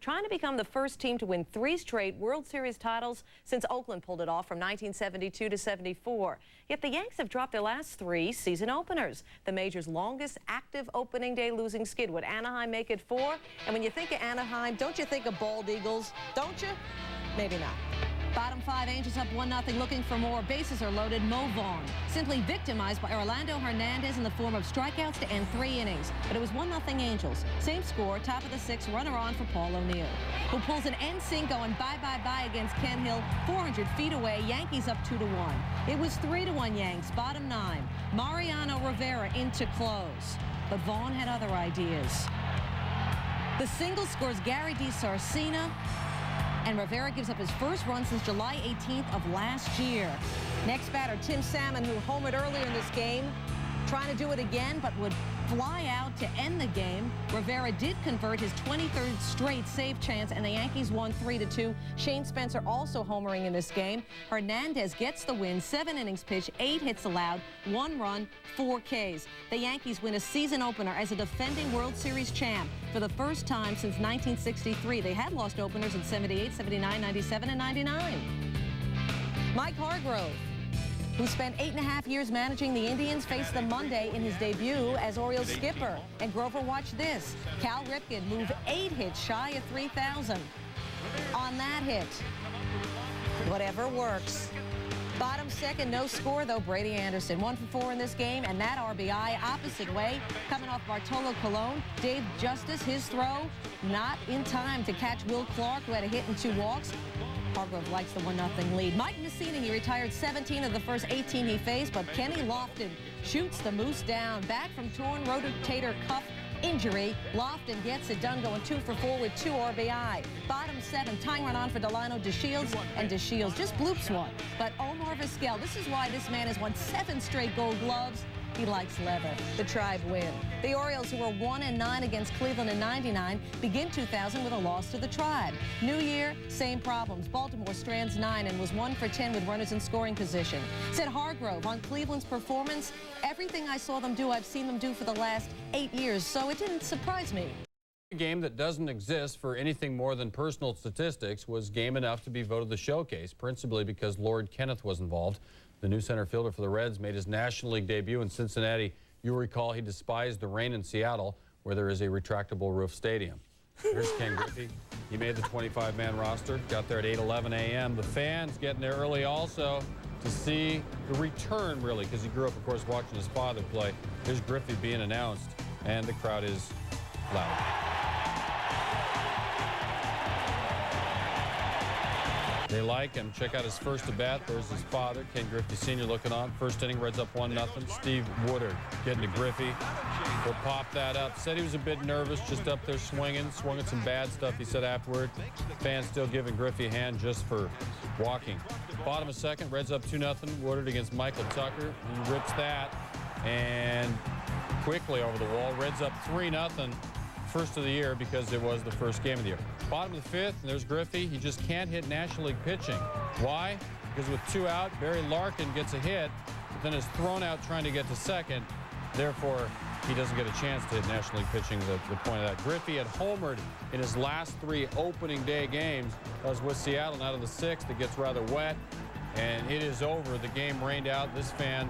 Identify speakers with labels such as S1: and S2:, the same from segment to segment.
S1: trying to become the first team to win 3 straight World Series titles since Oakland pulled it off from 1972 to 74. Yet the Yanks have dropped their last 3 season openers. The major's longest active opening day losing skid. Would Anaheim make it 4? And when you think of Anaheim, don't you think of bald eagles? Don't you? Maybe not. Bottom 5, Angels up 1-0, looking for more. Bases are loaded. Mo Vaughn simply victimized by Orlando Hernandez in the form of strikeouts to end 3 innings. But it was 1-0 Angels. Same score, top of the 6th, runner on for Paul O'Neill, who pulls an NSYNC going bye-bye-bye against Kent Hill, 400 feet away. Yankees up 2-1. It was 3-1 Yanks. Bottom 9, Mariano Rivera in to close. But Vaughn had other ideas. The single scores Gary DiSarcina, and Rivera gives up his first run since July 18th of last year. Next batter, Tim Salmon, who homered earlier in this game, trying to do it again, but would fly out to end the game. Rivera did convert his 23rd straight save chance, and the Yankees won 3-2. Shane Spencer also homering in this game. Hernandez gets the win, 7 innings pitched, 8 hits allowed, 1 run, 4 Ks. The Yankees win a season opener as a defending World Series champ for the first time since 1963. They had lost openers in 78, 79, 97, and 99. Mike Hargrove, who spent 8.5 years managing the Indians, faced them Monday in his debut as Orioles skipper. And Grover, watch this. Cal Ripken moved 8 hits shy of 3,000 on that hit. Whatever works. Bottom 2nd, no score, though. Brady Anderson, 1 for 4 in this game, and that RBI opposite way, coming off Bartolo Colon. Dave Justice, his throw, not in time to catch Will Clark, who had a hit and 2 walks. Hargrove likes the 1-0 lead. Mike Massini, he retired 17 of the first 18 he faced, but Kenny Lofton shoots the Moose down. Back from torn rotator cuff injury, Lofton gets it done, going 2 for 4 with 2 RBI. Bottom 7, tying run on for Delano DeShields, and DeShields just bloops one. But Omar Vizquel, this is why this man has won 7 straight Gold Gloves. He likes leather. The Tribe win. The Orioles, who were 1-9 against Cleveland in '99, begin 2000 with a loss to the Tribe. New year, same problems. Baltimore strands 9 and was 1 for 10 with runners in scoring position. Said Hargrove on Cleveland's performance, everything I saw them do, I've seen them do for the last 8 years, so it didn't surprise me.
S2: A game that doesn't exist for anything more than personal statistics was game enough to be voted the showcase, principally because Lord Kenneth was involved. The new center fielder for the Reds made his National League debut in Cincinnati. You'll recall he despised the rain in Seattle, where there is a retractable roof stadium. Here's Ken Griffey. He made the 25-man roster, got there at 8:11 a.m. The fans getting there early also to see the return, really, because he grew up, of course, watching his father play. Here's Griffey being announced, and the crowd is loud. They like him. Check out his first at bat. There's his father, Ken Griffey Sr. looking on. First inning, Reds up 1-0. Steve Woodard getting to Griffey. He'll pop that up. Said he was a bit nervous, just up there swinging. Swung at some bad stuff, he said afterward. Fans still giving Griffey a hand just for walking. Bottom of 2nd, Reds up 2-0. Woodard against Michael Tucker. He rips that and quickly over the wall. Reds up 3-0. First of the year because it was the first game of the year. Bottom of the 5th, and there's Griffey. He just can't hit National League pitching. Why? Because with 2 out, Barry Larkin gets a hit, but then is thrown out trying to get to 2nd. Therefore, he doesn't get a chance to hit National League pitching. The point of that. Griffey had homered in his last 3 opening day games. That was with Seattle, and out of the 6th, it gets rather wet, and it is over. The game rained out. This fan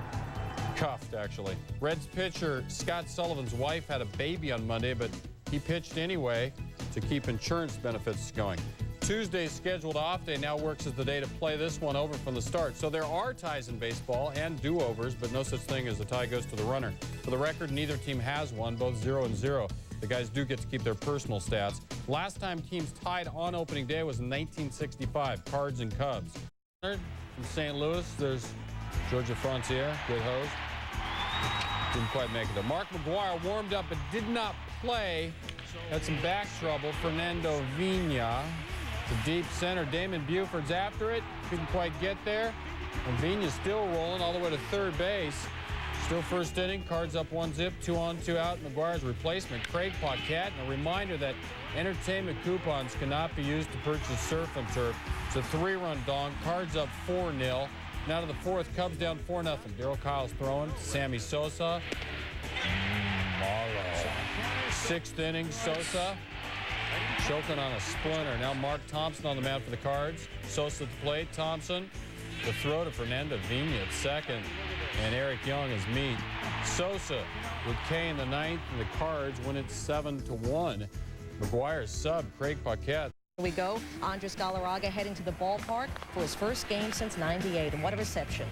S2: cuffed, actually. Reds pitcher Scott Sullivan's wife had a baby on Monday, but he pitched anyway to keep insurance benefits going. Tuesday's scheduled off day now works as the day to play this one over from the start. So there are ties in baseball and do-overs, but no such thing as a tie goes to the runner. For the record, neither team has one, both 0-0. The guys do get to keep their personal stats. Last time teams tied on opening day was in 1965, Cards and Cubs. From St. Louis, there's Georgia Frontier, good host. Didn't quite make it though. Mark McGuire warmed up but did not play. Had some back trouble. Fernando Vina, the deep center. Damon Buford's after it. Couldn't quite get there. And Vina's still rolling all the way to 3rd base. Still first inning. Cards up 1-0. 2 on, 2 out. McGuire's replacement, Craig Paquette. And a reminder that entertainment coupons cannot be used to purchase surf and turf. It's a 3-run dong. Cards up 4-0. Now to the 4th, Cubs down 4-0. Darryl Kyle's throwing. Sammy Sosa. 6th inning, Sosa choking on a splinter. Now Mark Thompson on the mound for the Cards. Sosa at the plate. Thompson, the throw to Fernando Vina at second. And Eric Young is meat. Sosa with K in the ninth, and the Cards win it 7-1. McGuire's sub, Craig Paquette.
S1: Here we go. Andres Galarraga heading to the ballpark for his first game since '98, and what a reception.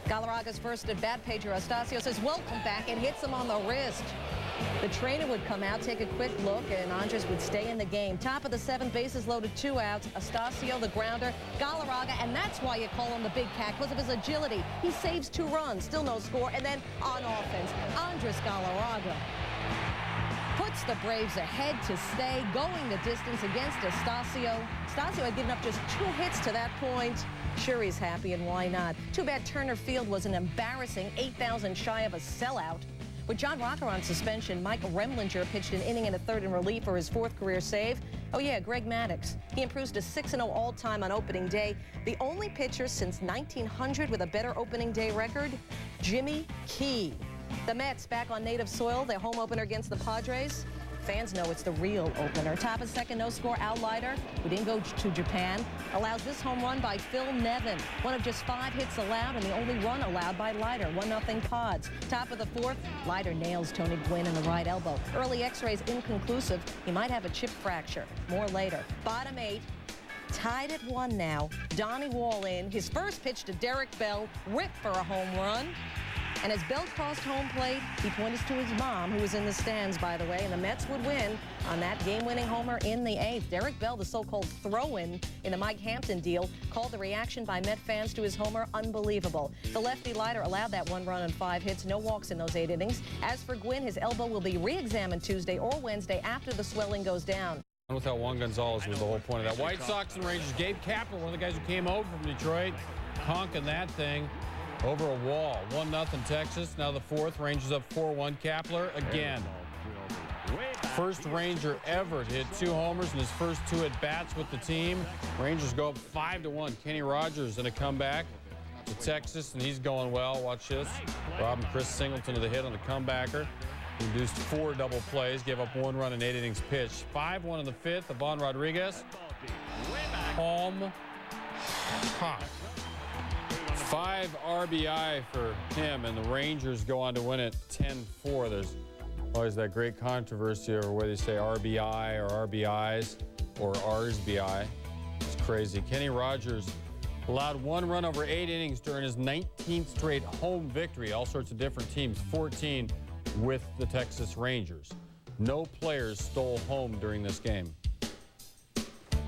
S1: Galarraga's first at bat, Pedro Astacio says welcome back and hits him on the wrist. The trainer would come out, take a quick look, and Andres would stay in the game. Top of the seventh, bases loaded, 2 outs. Astacio, the grounder, Galarraga, and that's why you call him the Big Cat, because of his agility. He saves 2 runs, still no score, and then on offense, Andres Galarraga puts the Braves ahead to stay, going the distance against Astacio. Astacio had given up just 2 hits to that point. Sure, he's happy, and why not? Too bad Turner Field was an embarrassing 8,000 shy of a sellout. With John Rocker on suspension, Mike Remlinger pitched an inning and a third in relief for his 4th career save. Oh yeah, Greg Maddux. He improves to 6-0 all-time on opening day. The only pitcher since 1900 with a better opening day record, Jimmy Key. The Mets back on native soil, their home opener against the Padres. Fans know it's the real opener. Top of second, no score, Al Leiter, who didn't go to Japan, allows this home run by Phil Nevin. One of just 5 hits allowed and the only run allowed by Leiter. 1-0 Pods. Top of the 4th, Leiter nails Tony Gwynn in the right elbow. Early x-rays inconclusive. He might have a chip fracture. More later. Bottom 8. Tied at 1 now. Donnie Wall in. His first pitch to Derek Bell. Ripped for a home run. And as Bell crossed home plate, he pointed to his mom, who was in the stands, by the way, and the Mets would win on that game-winning homer in the 8th. Derek Bell, the so-called throw-in in the Mike Hampton deal, called the reaction by Met fans to his homer unbelievable. The lefty Leiter allowed that 1 run and 5 hits, no walks in those 8 innings. As for Gwynn, his elbow will be re-examined Tuesday or Wednesday after the swelling goes down.
S2: Without Juan Gonzalez was the whole point of that. White Sox and Rangers. Gabe Kapler, one of the guys who came over from Detroit, honking that thing over a wall. 1-0 Texas. Now the 4th. Rangers up 4-1. Kapler again. First Ranger ever to hit 2 homers in his first 2 at-bats with the team. Rangers go up 5-1. Kenny Rogers in a comeback to Texas, and he's going well. Watch this. Rob and Chris Singleton to the hit on the comebacker. He induced 4 double plays, gave up 1 run in 8 innings pitched. 5-1 in the 5th. Ivan Rodriguez. Home. Hot. 5 RBI for him, and the Rangers go on to win it 10-4. There's always that great controversy over whether you say RBI or RBIs or RSBI. It's crazy. Kenny Rogers allowed 1 run over 8 innings during his 19th straight home victory. All sorts of different teams, 14 with the Texas Rangers. No players stole home during this game.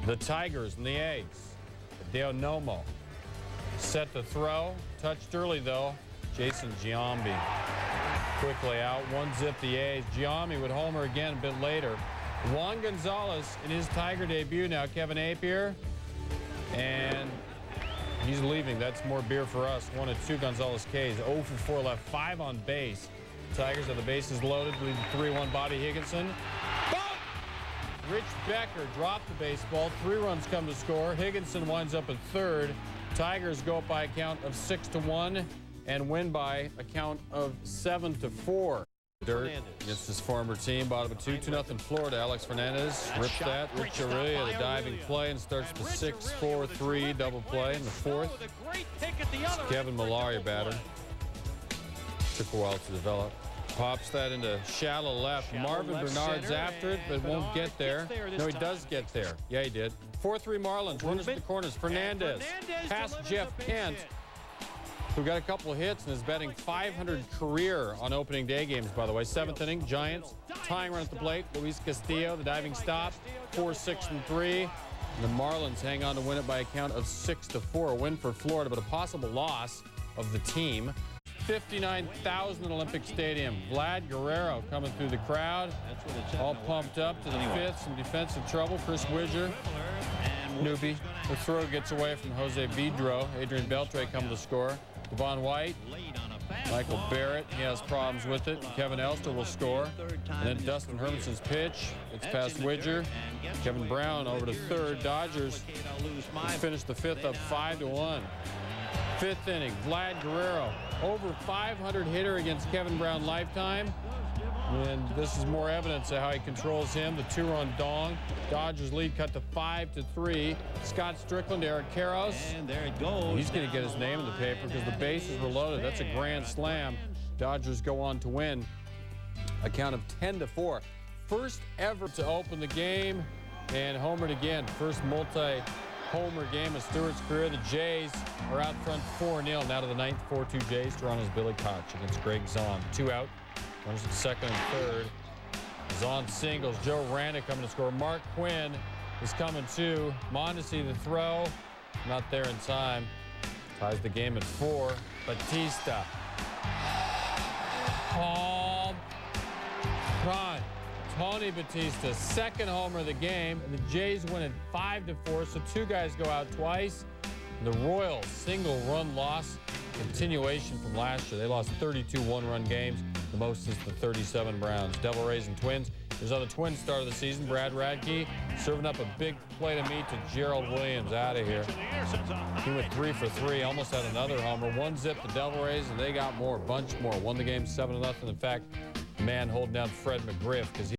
S2: The Tigers and the Eggs. Deo Nomo set to throw. Touched early, though. Jason Giambi quickly out. 1-0 the A's. Giambi would homer again a bit later. Juan Gonzalez in his Tiger debut now. Kevin Apier. And he's leaving. That's more beer for us. 1-2 Gonzalez K's. 0 for 4 left. 5 on base. Tigers have the bases loaded. Lead 3-1 Bobby Higginson. Boom! Rich Becker dropped the baseball. 3 runs come to score. Higginson winds up at 3rd. Tigers go up by a count of 6-1 and win by a count of 7-4. Dirt against his former team. Bottom of 2-0 Florida. Alex Fernandez rips that. Rich Aurelio, the diving play, and starts the 6-4-3 double play in the 4th. It's Kevin Millar, your batter. Took a while to develop. Pops that into shallow left. Marvin Bernard's after it, but won't get there. No, he does get there. Yeah, he did. 4-3 Marlins. Runners at the corners. Fernandez past Jeff Kent, who got a couple of hits and is batting .500 career on opening day games, by the way. 7th inning, Giants tying run at the plate. Luis Castillo, the diving stop. 4-6-3. And the Marlins hang on to win it by a count of 6-4. A win for Florida, but a possible loss of the team. 59,000 at Olympic Stadium. Vlad Guerrero coming through the crowd. All pumped up to the 5th. Some defensive trouble. Chris Widger, newbie. The throw gets away from Jose Vidro. Adrian Beltre coming to score. Devon White. Michael Barrett, he has problems with it. Kevin Elster will score. And then Dustin Hermanson's pitch. It's past Widger. Kevin Brown over to 3rd. Dodgers finish the 5th up 5-1. 5th inning, Vlad Guerrero over 500 hitter against Kevin Brown lifetime. And this is more evidence of how he controls him. The two-run dong. Dodgers lead cut to 5-3. Scott Strickland, Eric Karros.
S3: And there it goes.
S2: He's going to get his name in the paper because the bases were loaded. That's a grand slam. Dodgers go on to win a count of 10-4. First ever to open the game and homered again. First multi-homer game of Stewart's career. The Jays are out front 4-0. Now to the ninth, 4-2 Jays. Toronto's Billy Koch against Greg Zahn. 2 out. Runners at second and third. Zahn singles. Joe Randa coming to score. Mark Quinn is coming too. Mondesi the throw. Not there in time. Ties the game at 4. Batista. Home run. Tony Batista, second homer of the game. And the Jays win it 5-4. So 2 guys go out twice. The Royals single-run loss. Continuation from last year. They lost 32 one-run games, the most since the 37 Browns. Devil Rays and Twins. There's other Twins start of the season. Brad Radke serving up a big plate of meat to Gerald Williams out of here. He went 3 for 3, almost had another homer. 1-zip the Devil Rays, and they got more, a bunch more. Won the game 7-0. In fact, the man holding down Fred McGriff because he